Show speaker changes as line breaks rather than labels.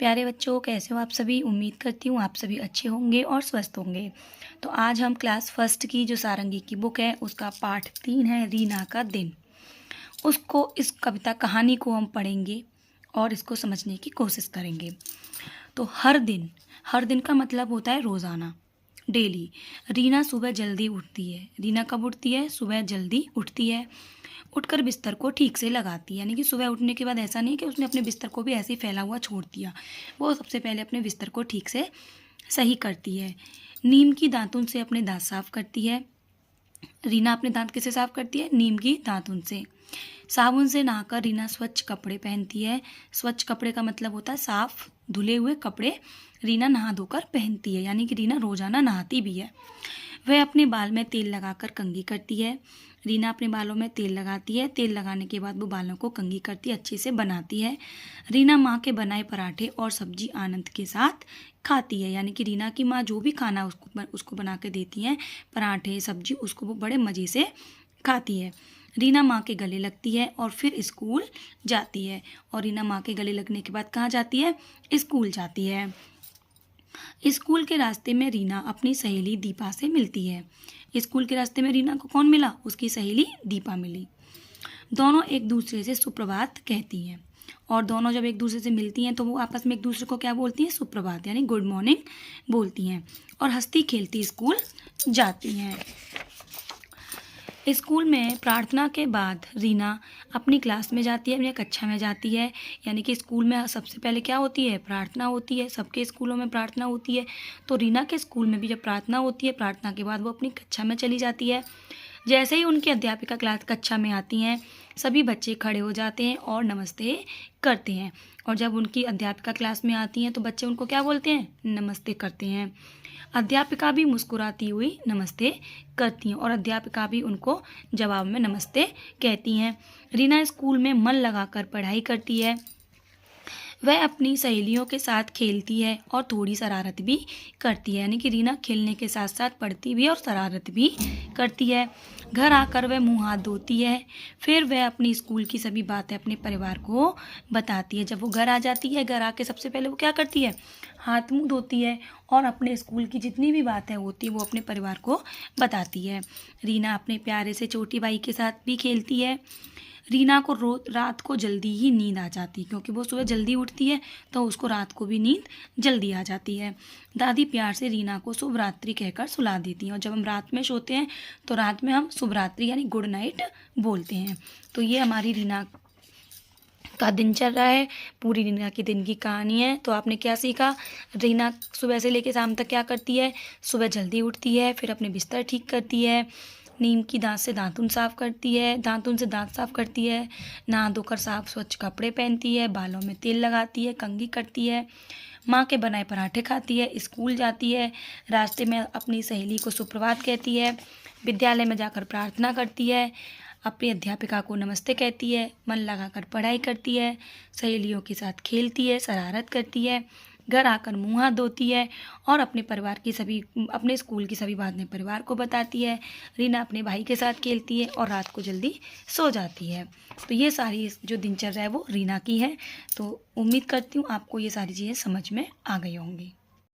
प्यारे बच्चों, कैसे हो आप सभी। उम्मीद करती हूँ आप सभी अच्छे होंगे और स्वस्थ होंगे। तो आज हम क्लास फर्स्ट की जो सारंगी की बुक है उसका पाठ 3 है, रीना का दिन। उसको इस कविता कहानी को हम पढ़ेंगे और इसको समझने की कोशिश करेंगे। तो हर दिन का मतलब होता है रोज़ाना, डेली। रीना सुबह जल्दी उठती है। रीना कब उठती है? सुबह जल्दी उठती है। उठकर बिस्तर को ठीक से लगाती है, यानी कि सुबह उठने के बाद ऐसा नहीं कि उसने अपने बिस्तर को भी ऐसे ही फैला हुआ छोड़ दिया। वो सबसे पहले अपने बिस्तर को ठीक से सही करती है। नीम की दातुन से अपने दांत साफ करती है। रीना अपने दांत किससे साफ करती है? नीम की दातुन से। साबुन से नहाकर रीना स्वच्छ कपड़े पहनती है। स्वच्छ कपड़े का मतलब होता है साफ धुले हुए कपड़े रीना नहा धोकर पहनती है, यानी कि रीना रोजाना नहाती भी है। वह अपने बाल में तेल लगाकर कंघी करती है। रीना अपने बालों में तेल लगाती है। तेल लगाने के बाद वो बालों को कंघी करती है, अच्छे से बनाती है। रीना माँ के बनाए पराठे और सब्जी आनंद के साथ खाती है, यानी कि रीना की माँ जो भी खाना उसको बना के देती हैं, पराठे सब्जी, उसको वो बड़े मज़े से खाती है। रीना माँ के गले लगती है और फिर स्कूल जाती है। और रीना माँ के गले लगने के बाद कहाँ जाती है? स्कूल जाती है। स्कूल के रास्ते में रीना अपनी सहेली दीपा से मिलती है। स्कूल के रास्ते में रीना को कौन मिला? उसकी सहेली दीपा मिली। दोनों एक दूसरे से सुप्रभात कहती हैं, और दोनों जब एक दूसरे से मिलती हैं तो वो आपस में एक दूसरे को क्या बोलती हैं? सुप्रभात, यानी गुड मॉर्निंग बोलती हैं, और हंसती खेलती स्कूल जाती हैं। स्कूल में प्रार्थना के बाद रीना अपनी क्लास में जाती है, अपनी कक्षा में जाती है। यानी कि स्कूल में सबसे पहले क्या होती है? प्रार्थना होती है। सबके स्कूलों में प्रार्थना होती है, तो रीना के स्कूल में भी जब प्रार्थना होती है, प्रार्थना के बाद वो अपनी कक्षा में चली जाती है। जैसे ही उनकी अध्यापिका क्लास कक्षा में आती हैं, सभी बच्चे खड़े हो जाते हैं और नमस्ते करते हैं। और जब उनकी अध्यापिका क्लास में आती हैं तो बच्चे उनको क्या बोलते हैं? नमस्ते करते हैं। अध्यापिका भी मुस्कुराती हुई नमस्ते करती हैं और अध्यापिका भी उनको जवाब में नमस्ते कहती हैं। रीना स्कूल में मन लगाकर पढ़ाई करती है। वह अपनी सहेलियों के साथ खेलती है और थोड़ी शरारत भी करती है, यानी कि रीना खेलने के साथ साथ पढ़ती भी और शरारत भी करती है। घर आकर वह मुंह हाथ धोती है। फिर वह अपनी स्कूल की सभी बातें अपने परिवार को बताती है। जब वो घर आ जाती है, घर आके सबसे पहले वो क्या करती है? हाथ मुंह धोती है और अपने स्कूल की जितनी भी बातें होती है वो अपने परिवार को बताती है। रीना अपने प्यारे से छोटी भाई के साथ भी खेलती है। रीना को रात को जल्दी ही नींद आ जाती है, क्योंकि वो सुबह जल्दी उठती है तो उसको रात को भी नींद जल्दी आ जाती है। दादी प्यार से रीना को शुभ रात्रि कहकर सुला देती हैं, और जब हम रात में सोते हैं तो रात में हम शुभ रात्रि यानी गुड नाइट बोलते हैं। तो ये हमारी रीना का दिन चल रहा है, पूरी रीना के दिन की कहानी है। तो आपने क्या सीखा? रीना सुबह से लेकर शाम तक क्या करती है? सुबह जल्दी उठती है, फिर अपने बिस्तर ठीक करती है, नीम की दांत से दातुन साफ करती है, दातुन से दांत साफ करती है, नहा धोकर साफ स्वच्छ कपड़े पहनती है, बालों में तेल लगाती है, कंघी करती है, माँ के बनाए पराठे खाती है, स्कूल जाती है, रास्ते में अपनी सहेली को सुप्रभात कहती है, विद्यालय में जाकर प्रार्थना करती है, अपनी अध्यापिका को नमस्ते कहती है, मन लगाकर पढ़ाई करती है, सहेलियों के साथ खेलती है, शरारत करती है, घर आकर मुँह हाथ धोती है और अपने स्कूल की सभी बातें परिवार को बताती है। रीना अपने भाई के साथ खेलती है और रात को जल्दी सो जाती है। तो ये सारी जो दिनचर्या है वो रीना की है। तो उम्मीद करती हूँ आपको ये सारी चीज़ें समझ में आ गई होंगी।